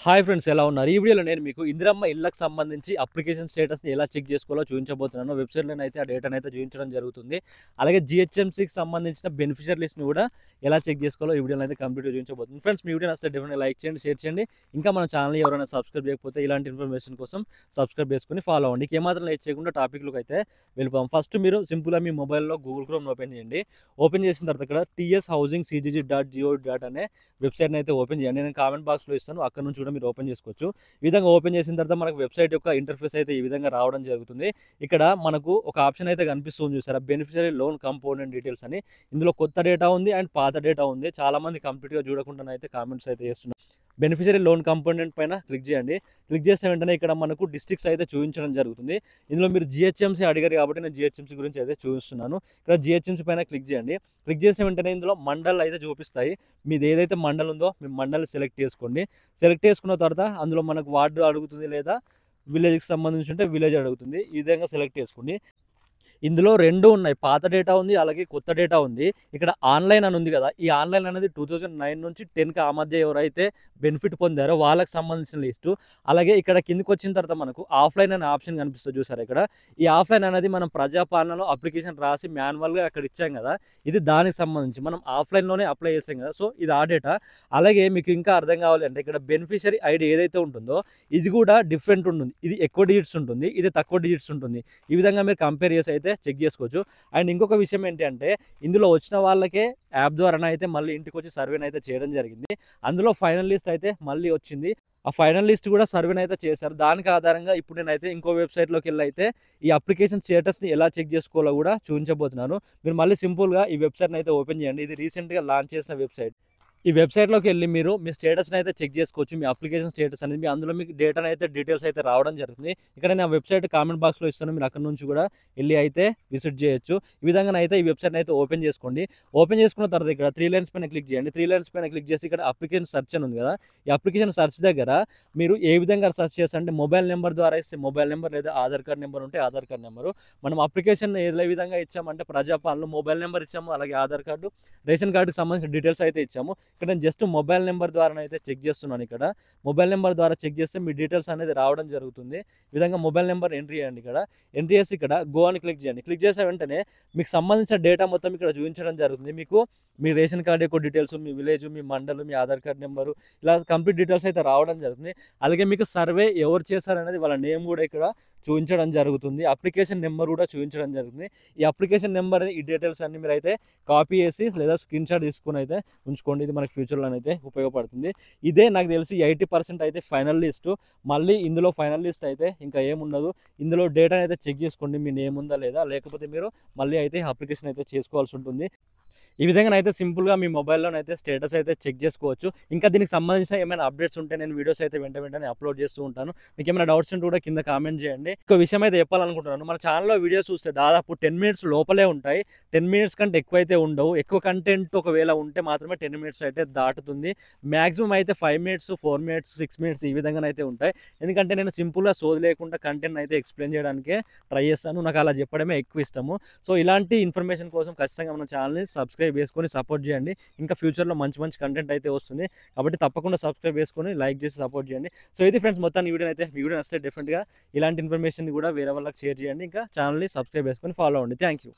Hi friends, ఎలా ఉన్నారు? ఈ వీడియోలో నేను మీకు ఇందిరమ్మ ఇళ్ళకి సంబంధించి అప్లికేషన్ స్టేటస్ని ఎలా చెక్ చేసుకోవాలో చూపించబోతున్నాను. వెబ్సైట్లోనే అయితే ఆ డేటాను అయితే చూపించడం జరుగుతుంది. అలాగే జిహెచ్ఎంసీకి సంబంధించిన బెనిఫిషియర్ లిస్ట్ని కూడా ఎలా చెక్ చేసుకోవాలో ఈ వీడియోలో అయితే కంప్లీట్గా చూపించబోతుంది. ఫ్రెండ్స్, మీ వీడియో నచ్చితే డెఫినెట్గా లైక్ చేయండి, షేర్ చేయండి. ఇంకా మన ఛానల్ ఎవరైనా సబ్స్క్రైబ్ చేయకపోతే ఇలాంటి ఇన్ఫర్మేషన్ కోసం సబ్స్క్రైబ్ చేసుకుని ఫాలో అవ్వండి. ఏమాత్రం లేట్ చేయకుండా టాపిక్లోకి అయితే వెళ్ళిపోదాం. ఫస్ట్ మీరు సింపుల్గా మీ మొబైల్లో గూగుల్ క్రోమ్ ఓపెన్ చేయండి. ఓపెన్ చేసిన తర్వాత ఇక్కడ tshousingcgg.go. అనే వెబ్సైట్ని అయితే ఓపెన్ చేయండి. నేను కామెంట్ బాక్స్లో ఇస్తాను, అక్కడ నుంచి కూడా మీరు ఓపెన్ చేసుకోవచ్చు. ఈ విధంగా ఓపెన్ చేసిన తర్వాత మనకు వెబ్సైట్ యొక్క ఇంటర్ఫేస్ అయితే ఈ విధంగా రావడం జరుగుతుంది. ఇక్కడ మనకు ఒక ఆప్షన్ అయితే కనిపిస్తుంది, చూసారా? బెనిఫిషరీ లోన్ కంపోనెంట్ డీటెయిల్స్ అని. ఇందులో కొత్త డేటా ఉంది అండ్ పాత డేటా ఉంది. చాలా మంది కంప్లీట్గా చూడకుండా అయితే కామెంట్స్ అయితే చేస్తున్నారు. బెనిఫిషరీ లోన్ కంపోనెంట్ పైన క్లిక్ చేయండి. క్లిక్ చేసిన వెంటనే ఇక్కడ మనకు డిస్ట్రిక్ట్స్ అయితే చూపించడం జరుగుతుంది. ఇందులో మీరు జిహెచ్ఎంసీ అడిగారు కాబట్టి నేను జిహెచ్ఎంసీ గురించి అయితే చూపిస్తున్నాను. ఇక్కడ జిహెచ్ఎంసీ పైన క్లిక్ చేయండి. క్లిక్ చేసిన వెంటనే ఇందులో మండల్ అయితే చూపిస్తాయి. మీది ఏదైతే మండల్ ఉందో మీ మండల్ సెలెక్ట్ చేసుకోండి. సెలెక్ట్ చేసుకున్న తర్వాత అందులో మనకు వార్డు అడుగుతుంది, లేదా విలేజ్కి సంబంధించి ఉంటే విలేజ్ అడుగుతుంది. ఈ విధంగా సెలెక్ట్ చేసుకోండి. ఇందులో రెండు ఉన్నాయి, పాత డేటా ఉంది, అలాగే కొత్త డేటా ఉంది. ఇక్కడ ఆన్లైన్ అని ఉంది కదా, ఈ ఆన్లైన్ అనేది 2009 నుంచి 10కి ఆ మధ్య ఎవరైతే బెనిఫిట్ పొందారో వాళ్ళకి సంబంధించిన లిస్టు. అలాగే ఇక్కడ కిందకి వచ్చిన తర్వాత మనకు ఆఫ్లైన్ అనే ఆప్షన్ కనిపిస్తుంది, చూసారు? ఇక్కడ ఈ ఆఫ్లైన్ అనేది మనం ప్రజాపాలనలో అప్లికేషన్ రాసి మాన్యువల్గా అక్కడ ఇచ్చాం కదా, ఇది దానికి సంబంధించి మనం ఆఫ్లైన్లోనే అప్లై చేసాం కదా. సో ఇది ఆ డేటా. అలాగే మీకు ఇంకా అర్థం కావాలి అంటే ఇక్కడ బెనిఫిషరీ ఐడి ఏదైతే ఉంటుందో ఇది కూడా డిఫరెంట్ ఉంటుంది. ఇది ఎక్కువ డిజిట్స్ ఉంటుంది, ఇది తక్కువ డిజిట్స్ ఉంటుంది. ఈ విధంగా మీరు కంపేర్ చేసి అయితే చెక్ చేసుకోవచ్చు. అండ్ ఇంకొక విషయం ఏంటి అంటే ఇందులో వచ్చిన వాళ్ళకే యాప్ ద్వారా అయితే మళ్ళీ ఇంటికి వచ్చి సర్వేని అయితే చేయడం జరిగింది. అందులో ఫైనల్ లిస్ట్ అయితే మళ్ళీ వచ్చింది. ఆ ఫైనల్ లిస్ట్ కూడా సర్వేని అయితే చేశారు. దానికి ఆధారంగా ఇప్పుడు నేనైతే ఇంకో వెబ్సైట్లోకి వెళ్ళి అయితే ఈ అప్లికేషన్ స్టేటస్ని ఎలా చెక్ చేసుకోవాలో కూడా చూపించబోతున్నాను. మీరు మళ్ళీ సింపుల్గా ఈ వెబ్సైట్ని అయితే ఓపెన్ చేయండి. ఇది రీసెంట్గా లాంచ్ చేసిన వెబ్సైట్. ఈ వెబ్సైట్లోకి వెళ్ళి మీరు మీ స్టేటస్ని అయితే చెక్ చేసుకోవచ్చు. మీ అప్లికేషన్ స్టేటస్ అనేది అందులో మీకు డేటాను అయితే డీటెయిల్స్ అయితే రావడం జరుగుతుంది. ఇక్కడ నేను ఆ వెబ్సైట్ కామెంట్ బాక్స్లో ఇస్తాను, మీరు అక్కడ నుంచి కూడా వెళ్ళి అయితే విజిట్ చేయొచ్చు. ఈ విధంగా అయితే ఈ వెబ్సైట్ని అయితే ఓపెన్ చేసుకోండి. ఓపెన్ చేసుకున్న తర్వాత ఇక్కడ 3 లైన్స్ పైన క్లిక్ చేయండి. 3 లైన్స్ పైన క్లిక్ చేసి ఇక్కడ అప్లికేషన్ సెర్చ్ అని ఉంది కదా, ఈ అప్లికేషన్ సెర్చ్ దగ్గర మీరు ఏ విధంగా సెర్చ్ చేస్తారంటే మొబైల్ నెంబర్ ద్వారా ఇస్తే మొబైల్ నెంబర్, లేదా ఆధార్ కార్డ్ నెంబర్ ఉంటే ఆధార్ కార్డ్ నెంబరు. మనం అప్లికేషన్ ఏ విధంగా ఇచ్చామంటే ప్రజాపాలన మొబైల్ నెంబర్ ఇచ్చాము, అలాగే ఆధార్ కార్డు, రేషన్ కార్డుకి సంబంధించిన డీటెయిల్స్ అయితే ఇచ్చాము. ఇక్కడ నేను జస్ట్ మొబైల్ నెంబర్ ద్వారా అయితే చెక్ చేస్తున్నాను. ఇక్కడ మొబైల్ నెంబర్ ద్వారా చెక్ చేస్తే మీ డీటెయిల్స్ అనేది రావడం జరుగుతుంది. ఈ విధంగా మొబైల్ నెంబర్ ఎంట్రీ చేయండి. ఇక్కడ ఎంట్రీ చేసి ఇక్కడ గో అని క్లిక్ చేయండి. క్లిక్ చేసిన వెంటనే మీకు సంబంధించిన డేటా మొత్తం ఇక్కడ చూపించడం జరుగుతుంది. మీకు మీ రేషన్ కార్డు యొక్క డీటెయిల్స్, మీ విలేజ్, మీ మండలం, మీ ఆధార్ కార్డు నెంబరు, ఇలా కంప్లీట్ డీటెయిల్స్ అయితే రావడం జరుగుతుంది. అలాగే మీకు సర్వే ఎవరు చేశారనేది వాళ్ళ నేమ్ కూడా ఇక్కడ చూపించడం జరుగుతుంది. అప్లికేషన్ నెంబర్ కూడా చూపించడం జరుగుతుంది. ఈ అప్లికేషన్ నెంబర్, ఈ డీటెయిల్స్ అన్ని మీరు అయితే కాపీ చేసి లేదా స్క్రీన్ షాట్ తీసుకుని అయితే ఉంచుకోండి. ఇది మనకి ఫ్యూచర్లో అయితే ఉపయోగపడుతుంది. ఇదే నాకు తెలిసి 80% అయితే ఫైనల్ లిస్టు. మళ్ళీ ఇందులో ఫైనల్ లిస్ట్ అయితే ఇంకా ఏముండదు. ఇందులో డేటాని అయితే చెక్ చేసుకోండి, మీ నేమ్ ఉందా లేదా, లేకపోతే మీరు మళ్ళీ అయితే అప్లికేషన్ అయితే చేసుకోవాల్సి ఉంటుంది. ఈ విధంగా అయితే సింపుల్గా మీ మొబైల్లోనైతే స్టేటస్ అయితే చెక్ చేసుకోవచ్చు. ఇంకా దీనికి సంబంధించిన ఏమైనా అప్డేట్స్ ఉంటే నేను వీడియోస్ అయితే వెంటనే అప్లోడ్ చేస్తూ ఉంటాను. మీకు ఏమైనా డౌట్స్ ఉంటే కూడా కింద కామెంట్ చేయండి. ఇంకో విషయం అయితే చెప్పాలనుకుంటున్నాను, మన ఛానల్లో వీడియోస్ చూస్తే దాదాపు 10 మినిట్స్ లోపలే ఉంటాయి. 10 మినిట్స్ కంటే ఎక్కువ అయితే ఉండవు. ఎక్కువ కంటెంట్ ఒకవేళ ఉంటే మాత్రమే 10 మినిట్స్ అయితే దాటుతుంది. మ్యాక్సిమం అయితే 5 మినిట్స్, 4 మినిట్స్, 6 మినిట్స్ ఈ విధంగా అయితే ఉంటాయి. ఎందుకంటే నేను సింపుల్గా సోది లేకుండా కంటెంట్ అయితే ఎక్స్ప్లెయిన్ చేయడానికే ట్రై చేస్తాను. నాకు అలా చెప్పడమే ఎక్కువ ఇష్టము. సో ఇలాంటి ఇన్ఫర్మేషన్ కోసం ఖచ్చితంగా మన ఛానల్ని సబ్స్క్రైబ్ చేసుకొని సపోర్ట్ చేయండి. ఇంకా ఫ్యూచర్లో మంచి మంచి కంటెంట్ అయితే వస్తుంది కాబట్టి తప్పకుండా సబ్స్క్రైబ్ చేసుకొని లైక్ చేసి సపోర్ట్ చేయండి. సో ఇది ఫ్రెండ్స్, మొత్తాన్ని వీడియో అయితే మీ వీడియో నచ్చితే డెఫినెట్గా ఇలాంటి ఇన్ఫర్మేషన్ కూడా వేరే వాళ్ళకి షేర్ చేయండి. ఇంకా ఛానల్ని సబ్స్క్రైబ్ చేసుకొని ఫాలో అవ్వండి. Thank you.